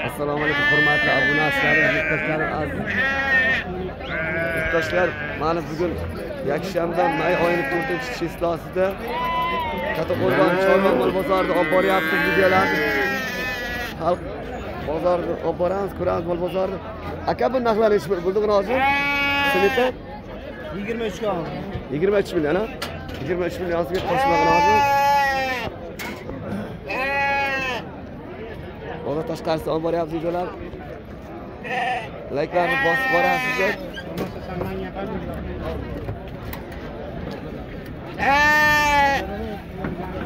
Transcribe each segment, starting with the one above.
Assalomu alaykum hurmatli obunachilar, yurtdoshlarim aziz. Yurtdoshlar, mana bugun yakshanba may oyining 4-cheslosida Kattaqo'rg'on chorva mol bozorida olib boryapmiz videolarni. Xalq bozorida olib boramiz, ko'ramiz mol bozorida. Aka bu narxlarni hech bir bildiq rozi. Sinita 23 ga oldim. 23 million, ha? 23 million yozib qo'shmoq rozi. Ona tashqarisi olib boryapmiz videolar. Like'larni bosib borasizlar.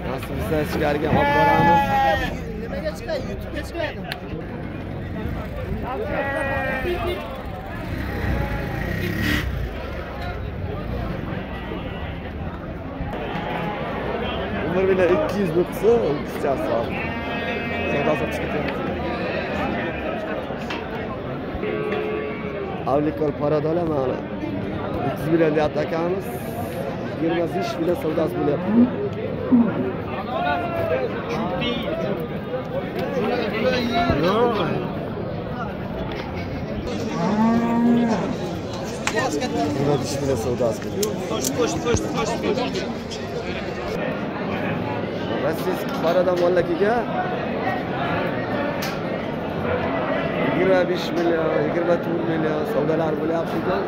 Nasibimizdan ichkariga olib boramiz. Nimaga chiqay? YouTube'ga chiqadim. Umr bilan 200 bo'lsa, 3 soat. Savdosi chiqdi. Avlikor paradolar mana 300 million deyapti akamiz. 25 million savdosi bo'lyapti. Buna dişmine savdası geliyor. Koş. Rossiyskiy paradan vallakiga 25 million, 24 million savdolar bo'lyapti ekan.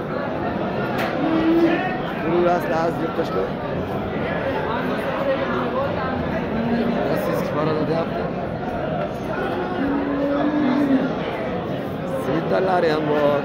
Burasida aziz yurtdoshlar. Rossiyskiy parada deyapti. Svitalari ham bor.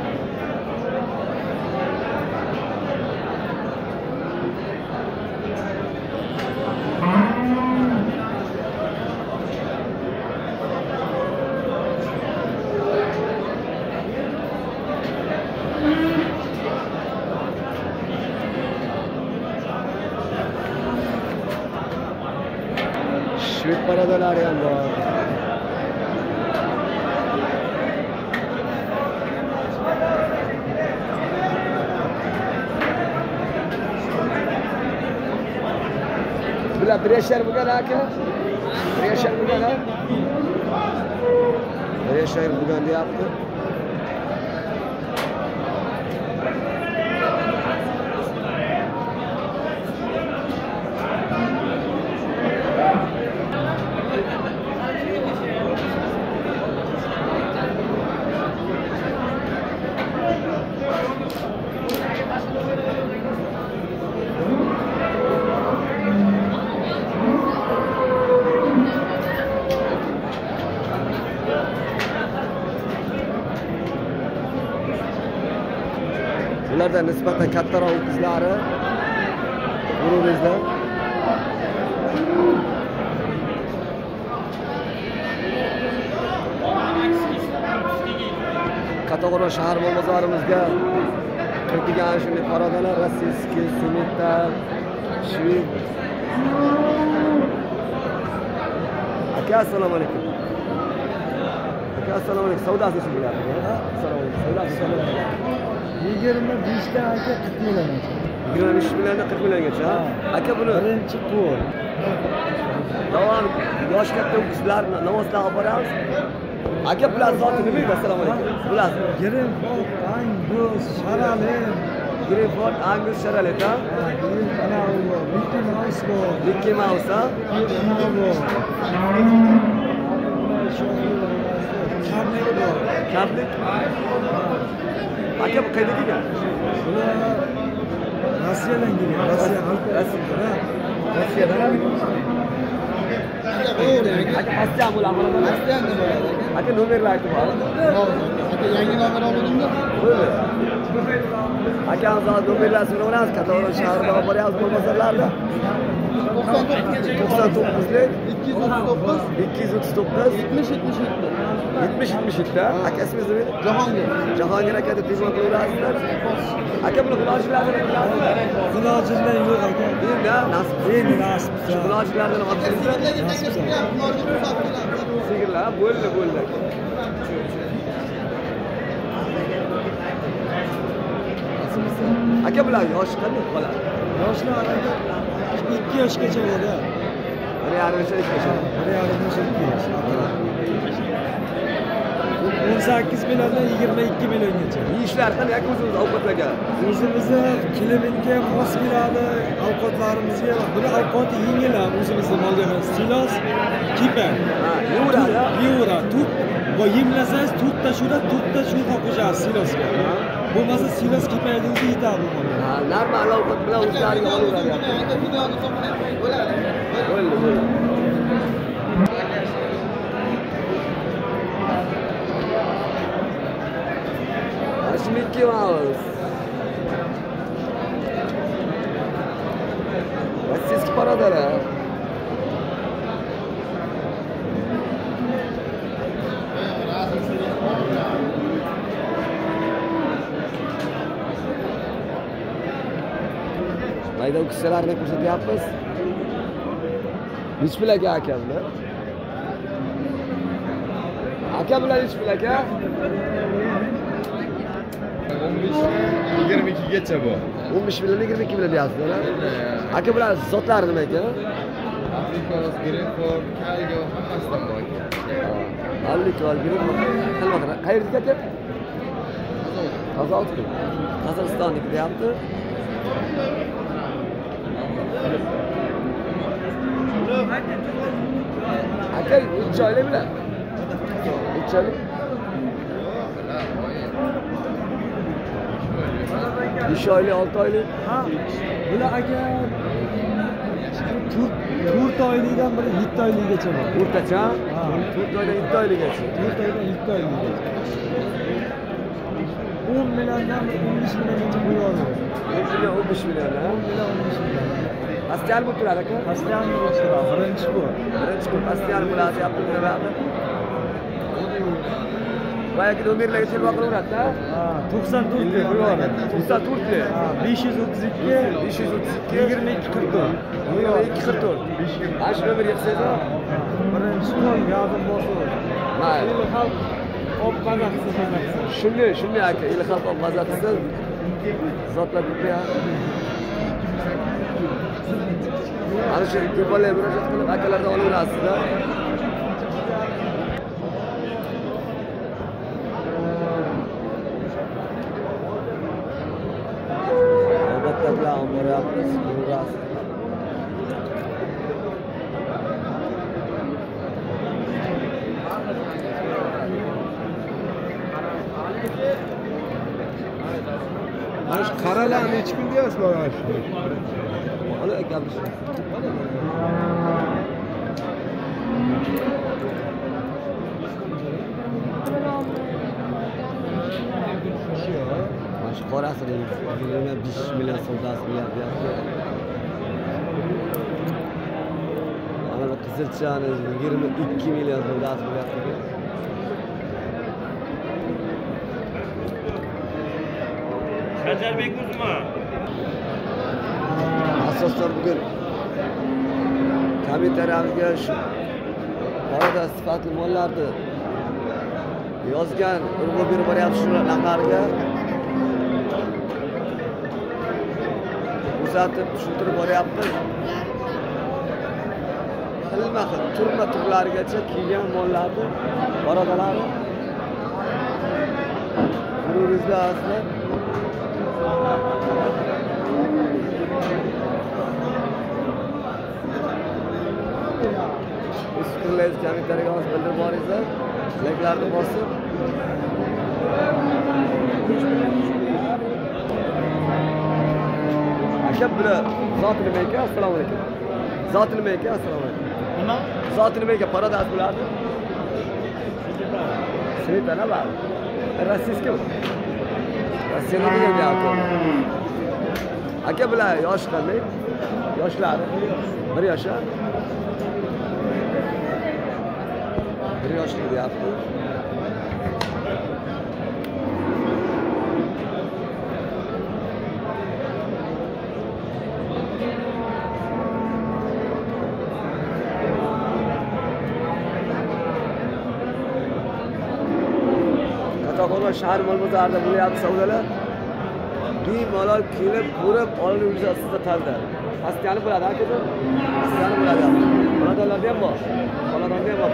Şved paradalar ham bor. Bular birashar bo'lgan aka. Birashar bo'lgan ha. Birashar bo'lgan deyapti. Ulardan nisbatan kattaroq qizlari urug'ingizlar. Kattaqo'rg'on shahar bozorimizga kirgan shunday paradalar, rossiyskiy, Semita, Shved. Aka assalomu alaykum. Aka assalomu alaykum. Savdosi shu bo'lyapti. Assalomu alaykum. Savdosi shu bo'lyapti. 25 ta aka 40 million. 25 milliondan 40 milliongacha. Aka buni Birinchi pul. davom yosh katta qizlarni namozdan olib boramiz. Aka bular zoti nima edi? Assalomu alaykum. Bular Greenford, Angus, Sharalin. Greenford, Angus, Sharalin, ha? Mickey Mouse, ha? Kaplik. Aka bu qayerda kelgan? Rossiyadan kelgan. Rossiyadan. Aka Rossiya bo'laman. Rossiyadan nima? Aka nomerlar aytib bor. Aka yangi nomer oldim-da. Bo'ldi. Aka hozir nomerlarni so'raymiz. Kattaqo'rg'on shahrida olib boryapmiz bu bozorlarda. 99lik 239 70 aka ismingiz nima? Jahongir aka deb telefon qilasizlar. Aka buni qulochlardan Qulochlar yo'q aka. endi nasib. Shu qulochlardan olibsizlar. Sigirlar bo'ldi. Aka bular yosh qanday qoladi? Yoshlar aka 2 yoshgacha bo'ladi. Hali yarim yoshgacha. Hali yarim yoshgacha. 18 milliondan 22 milliongacha. Yeyishlar qanday o'zimiz ovqatlarga? O'zimizni klinikga mos keladi, ovqatlarimizga. Buni ovqati yengil ham o'zimizning molga. Silos, kipa. Ha, yuraveradi. Yuraveradi. Tut va yemlasangiz tutda shuda qo'shasiz silosga. Bo'lmasa silos kipaydi o'zi yetadi bu molga. Ha, normal ovqat bilan o'zlariga olaveradi. Bo'ldi. Mickey Mouse. Rossiyskiy paradalar. Mayda uksalarni ko'rsatyapmiz. Nech pulga aka bular? Aka bular nech pulga? 15-22 gacha bu. 15 million 22 million deyapsizlar. Aka bular zotlari nima ekan? Afrikos, Greenford, Kalgo hammasidan bor ekan. Allikol, Greenford. Nima qayerda aka? Qozog'iston. Qozog'istonniki deyapti. Aka, 3 oylik bilan. 3 oylik. 5 oylik, 6 oylik. Ha, bular aka 4 oylikdan biri 7 oylikgacha bor. O'rtacha? Ha, 4 oydan 7 oylikgacha. 4 oydan 7 oylikgacha. 10 milliondan 15 milliongacha qo'yadi. 15 million, ha? 10 million 15 million. Astial bo'lib turadi aka? Astial bo'lib turadi. Birinchi bu. Birinchi kun astial bo'ladi, yapiladi. Boyagi nomerlarga telefon qilaveradi-da? Ha, 94 ga qo'yadi. 94 ga. Ha, 532 2244. 2244. Ana shu nomerga yetsangiz. Birinchi kun yozib bosib. Mayli. Xalq ob qazaq qilsa. Shunday aka, el xalq ob mazza qilsa, zotlar beradi. Ana shu ko'plar murojaat qilib akalardan olaverasizda. Albatta bilan boryapmiz, ko'rasiz. Mana shu qaralarni hech kun deyapsiz mana shu. Ana gapish. Mana shu qorasini 25 million so'mdasi bo'lyapti. Ana bu qizilchani 22 million so'mdasi bo'lyapti. Shajarbek Uzma. Asosan bugun kommentariyamizga shu orada sifatli mollarni yozgan urg'u berib boryapti shu raqamlarga uzatib tushuntirib boryapmiz. Xilma xil turma-turlarigacha kiygan mollarni borodalari ko'ringizlar asli. Fikrlaringizni kommentariyga yozib bildirib boringlar. Layklarni bosib. Aka bular zoti nima ekan? Assalomu alaykum. Zoti nima ekan? Assalomu alaykum. Nima? Zoti nima ekan? Parodat bularni. Svetana bor. Rossiyskiy. Rossiyada deyapti. Aka bular yosh qanday? Yoshlari 1 yoshda. 1 yoshli deyapti. Qatag'on shahar mol bozorida bo'lyapti savdolar. Bemalol kelib, ko'rib, olib yurasizda talda. Askani bo'ladi aka-da. Askani bo'ladi. Xonadonlarda ham bor. Xonadonda ham bor.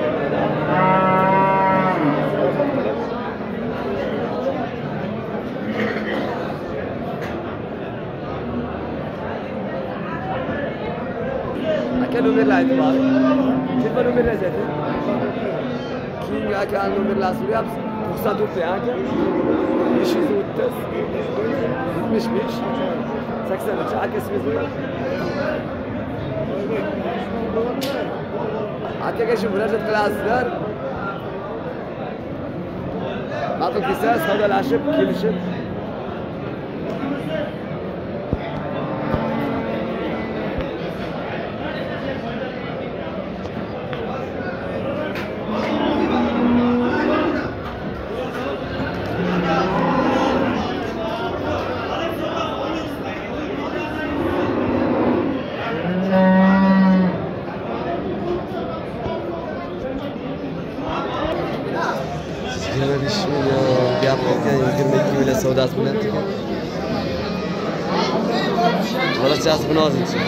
nomerlar aytib bor. Telefon nomeringizni ayting. Keyingi akaning nomerlarini so'rayapsiz. 94 aka. 530 75 83 akasingiz bor. Akaga shu murojaat qilasizlar. Ma'qul kelsa savdolashib, kelishib savdasi bilan bolachasi buni hozircha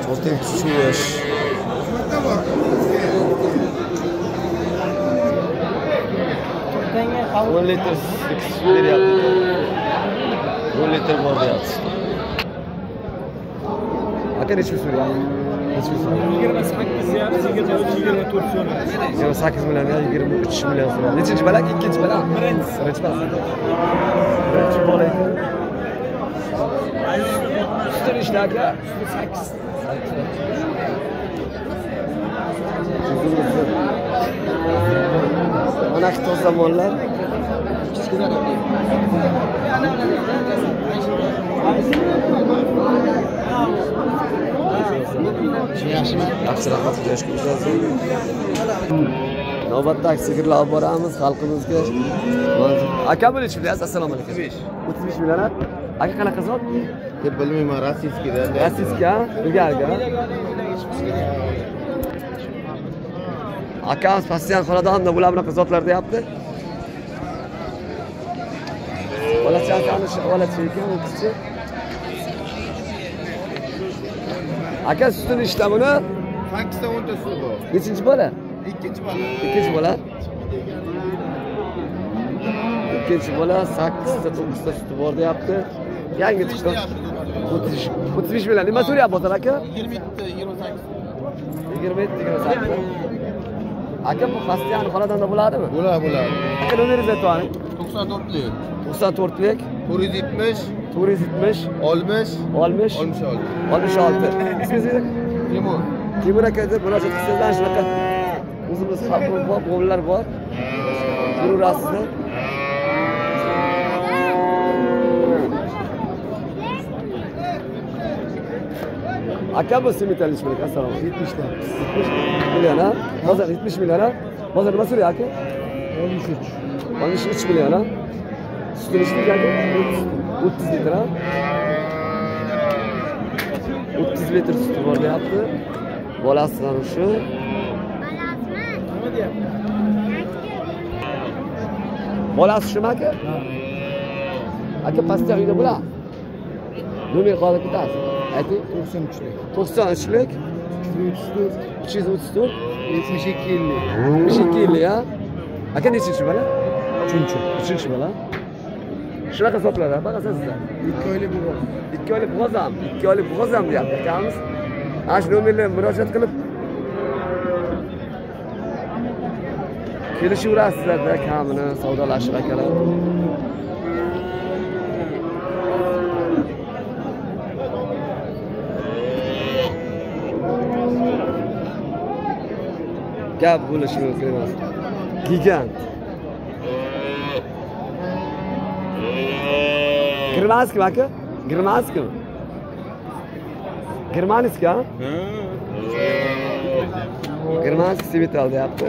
cho'ting tushish 10 litr beryapti 10 litr bor deyapti aka nechi so'rayapti 28 ya, 24 so'm. 28 million ya, 23 million so'm. Nechinchi balak? Ikkinchi balak? Birinchi balak. Birinchi balak. Üstün işte aka. 8. Mana to'z zamonlar. Yaxshi rahmat ko'rishingizdan. Navbatdagi sigirlar olib boramiz xalqimizga. Aka bu nechi bilyapsiz? Assalomu alaykum. 35 million. Aka qanaqa zot? Deb bilmayman, rossiyskidan. Rossiyska, ilgarigi. Akamiz pastian xonadonda bular bunaqa zotlar deyapti. Bolachasini shu bolacha ekan, u kishi. Aka sutini ishla buni. 8 ta 10 ta suv bor. Nechinchi bola? Ikkinchi bola. Ikkinchi bola. Ikkinchi bola 8 ta 9 ta suti bor deyapti. Yangi chiqdi. 35 million. Nima so'rayapsiz aka? 27 Aka bu Xastiyan xonadonda bo'ladimi? Bo'ladi. Aka nomeringizni ayting. 94lik. 94lik 470 470 60 60 66. Ismingiz? Timur. Timur aka deb murojaat qilsangiz shunaqa o'zimiz xalqimiz bor, bolalar bor. Yurasizlar. Aka bu simitali ish bilan assalomu alaykum. 70 ta. 70 million ha? Hozir 70 million ha? Hozir nima so'rayapti aka? 13 million ha? Sütün içti aka? 30 litr ha? 30 litr sütü bor deyapti. Bolasidan shu. Bolasi shumi aka? Aka pastda uyda bo'lar. Nomer qolib ketasiz. Ayting. 93lik. 93lik 334 72 yillik ha? Aka nechinchi bola? 3-chi bola. Shunaqa sotlar, qarasizlar. 2 oylik bo'g'oz. 2 oylik bo'g'ozam, 2 oylik bo'g'ozam deyapti akamiz. Ana shu nomerlarga murojaat qilib kelishaverasizlar-da, kamini savdolashib akalar. Gap bo'lishi mumkin emas. Gigant. Germanskiy aka? Germanskiy. Germanskiy ha? Germanskiy Sivital deyapti.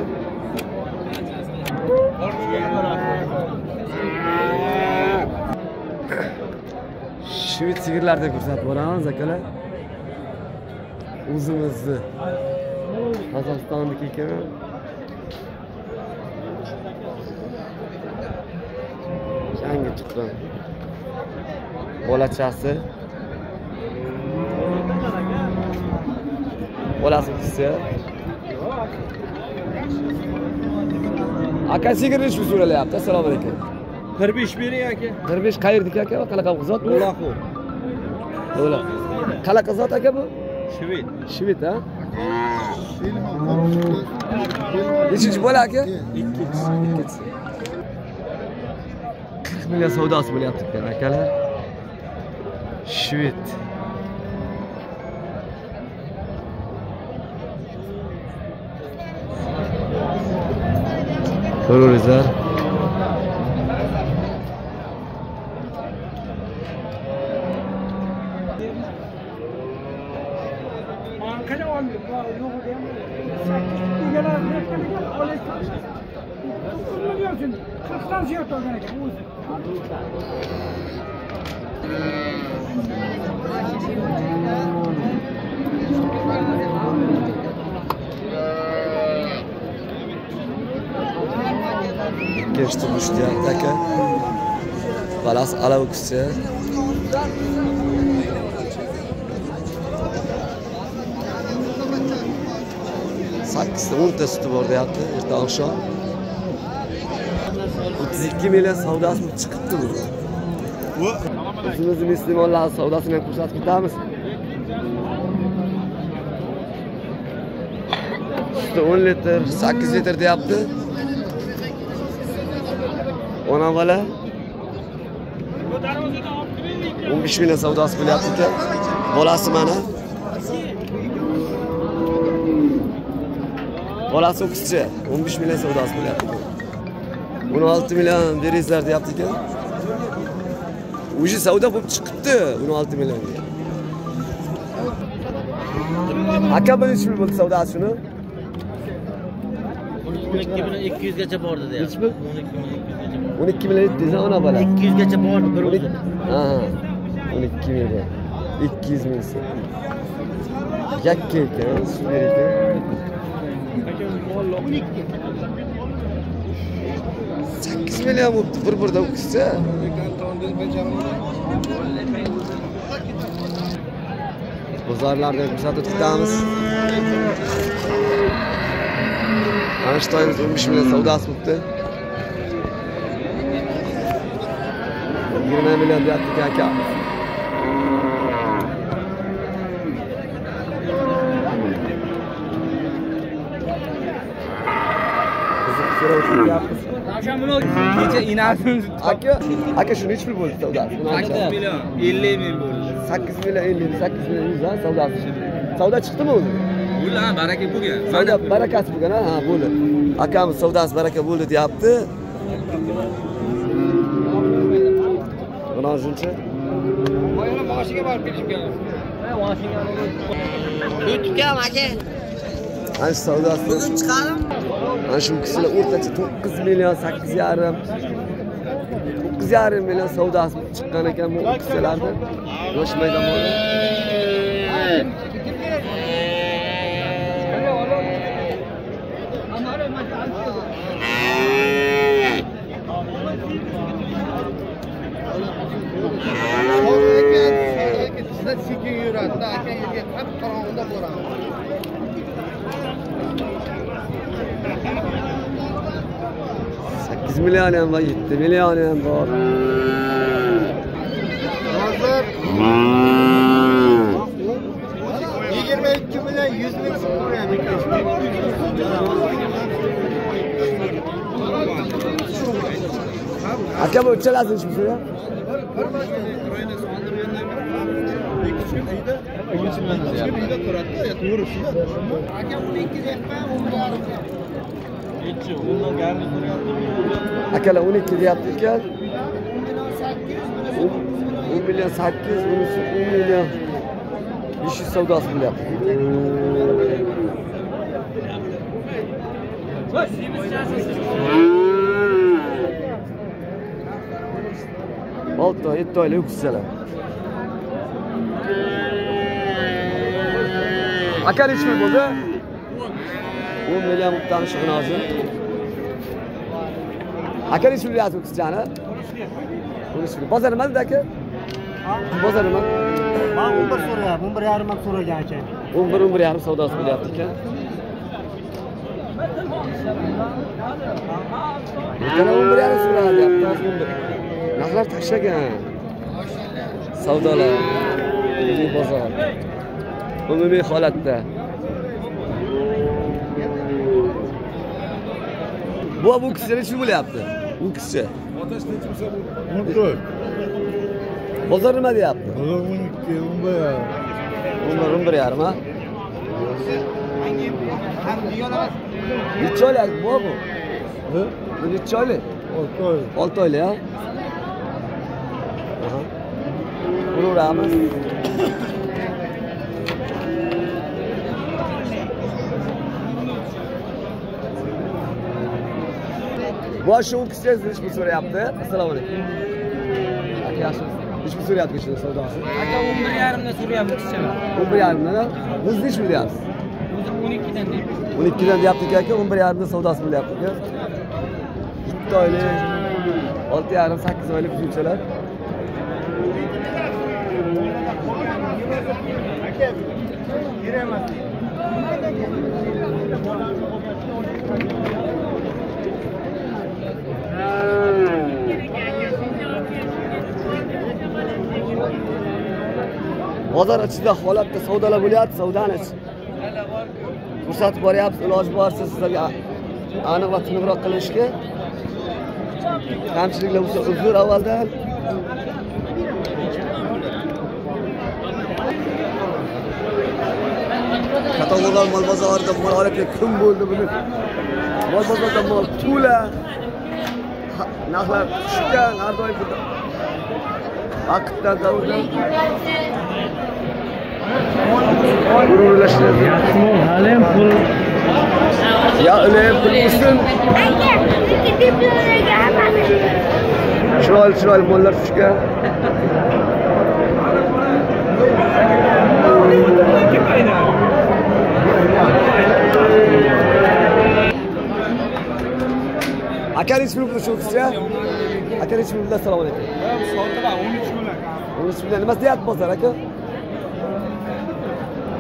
Shved sigirlarda ko'rsatib boramiz akalar. O'zimizni Qozog'istonniki ekan. Yangi chiqqan. Bolachasi. Bolasi ikisi. Aka sigirni shu so'ralyapti. Assalomu alaykum. 45 bering aka. 45 qayerdiki aka? Qanaqa zot bu? Uloqu. Öyle. Qanaqa zot aka bu? Shved. Shved ha? Nechinchi bola aka? Ikkinchisi. 40 million savdosi bo'lyapti ekan akalar. Shved. Ko'ringizlar. Geçti düştü aka. Balas alav kısa. Sakkizta 10ta suti bor deyapti erta oqshom. 32 million savdosi chiqibdi bu. O'zimizning iste'mollar savdosini ham ko'rsatib ketamiz. Suti 10 litr, 8 litr deyapti. Ona bola 15 million savdosi bo'lyapti ekan. Bolasi mana. Bolasi o'qishchi 15 million savdosi bo'lyapti. 16 million beringizlar deyapti ekan. O'zi savdo bo'lib chiqibdi 16 millionga. Aka bir necha pul bo'ldi savdosi shuni? 12.200 gacha bordi deyapti. 12 million dedingiz ona bola. 200 gacha bordi bir o'zi. Ha. 12 million. 200 ming so'm. Yakka ekan, super ekan. 8 million bo'libdi bir-birda o'qishsa. Bozorlarda ko'rsatib tutamiz. Anshtoyimiz 15 million savdosi bo'libdi. 20 million deyapti aka. Kecha inasimiz aka shuni nech pul bo'ldi savdosi? 8 million 50 ming bo'ldi. 8 million 50 8 million 100 ha savdosi. Savdo chiqdimi o'zi? Bo'ldi, ha, baraka bo'lgan. Savdo barakasi bo'lgan ha, bo'ldi. Akamiz savdosi baraka bo'ldi deyapti. Mana shuncha. Mana moshiga borib ketishgan. O'tgan aka. Ana shu savdosi. Bugun chiqadim. Ana shu kishilar o'rtacha 9 million 8,5 9,5 million savdosi chiqqan ekan bu kishilarda. Yosh maydon bor. Sekin yuradi, aka yerga qap qorong'ida boramiz. $8 million ham bor, 7 million ham bor. Hozir 22 million 100 ming so'm qo'yamiz. Aka bu uchalasini shu so'ya. Akalar 12 deyapti ekan. 10 million 8, 10 million 500 savdosi bo'lyapti. Olti oy, 7 oylik o'qishsalar. Aka nech pul bo'ldi? 10 million bo'libdi shu hozir. Aka nech pul berasiz o'qishchani? 13 pul. Bozor nima dedi aka? Bozor nima? Men 11 so'rayapman, 11,5 ham so'ragan aka. 11,5 savdosi bo'lyapti ekan. Yana 11,5 so'rayapti, hozir 11. Narxlar tashlagan. Savdolar. Milliy bozor. Umumiy holatda. Bu kishi nechta bo'lyapti? Bu kishi. Otash necha bo'lsa bu? 14. Bozor nima deyapti? Bozor 12, 11 yarim ha? Necha oylik bu? He? Bu necha oylik? 6 oy. 6 oylik ha? Uramiz. Bu shu kishi ish bu so'rayapti. Assalomu alaykum. Aka yaxshimisiz? Ish bu so'rayapti kishi savdosi. Aka 11.5 dan so'rayapti kishilar. 11.5 dan. O'zingiz ish bo'lyapsiz? O'zi 12 dan deyapti. 12 dan deyapti aka, 11.5 dan savdosi bo'lyapti aka. 2 oylik, 6.5, 8 oylik shunchalar. Bozor ichida holatda savdolar bo'lyapti, savdoni ichi. Ko'rsatib boryapsiz, iloji boricha sizlarga aniq va tiniqroq qilishga. Kamchiliklar bo'lsa uzr avvaldan. Kataloglar mol bozorida mol olib kun bo'ldi buni. Mol bozorda mol to'la. Narxlar tushgan, har doim bu vaqtdan davrdan gururlashadi. Halim pul. Ya öyle pul olsun. Chiroyli mollar tushgan. Aka nechi pul shu qizcha? Aka nechi pul? Assalomu alaykum. So'rtalar 13 million. 13 million nima deyapti bozor aka?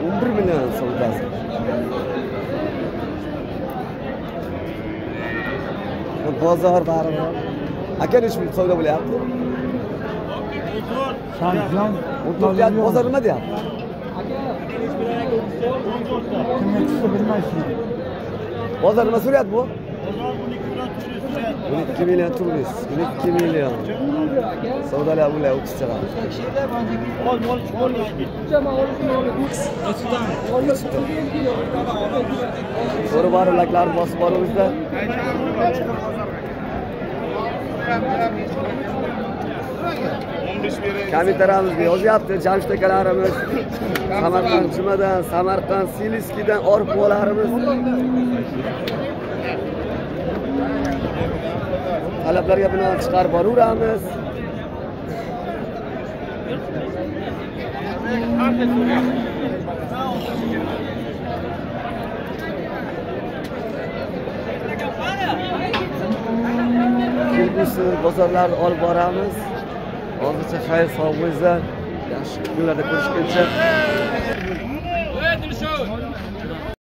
11 million savdosi. Bozor baribir. Aka nechi pul savdo bo'lyapti? Samson 14 deyapti. Bozor nima deyapti? kimniki bilmaysiz. Bozor nima so'rayapti bu? 12 million turmuş. 12 million. Savdolar bo'ladi u qizchalar. So'ri borlarni bosib borimizda. Kommentariyamizga yozyapti. Jamshid akalarimiz Samarqand Jumadan, Samarqand Siliskidan orqalarimiz talablarga binoan chiqarib boraveramiz. Kelgusi bozorlarni olib boramiz. Hozircha xayr sog' bo'linglar. Yaxshi kunlarda ko'rishguncha.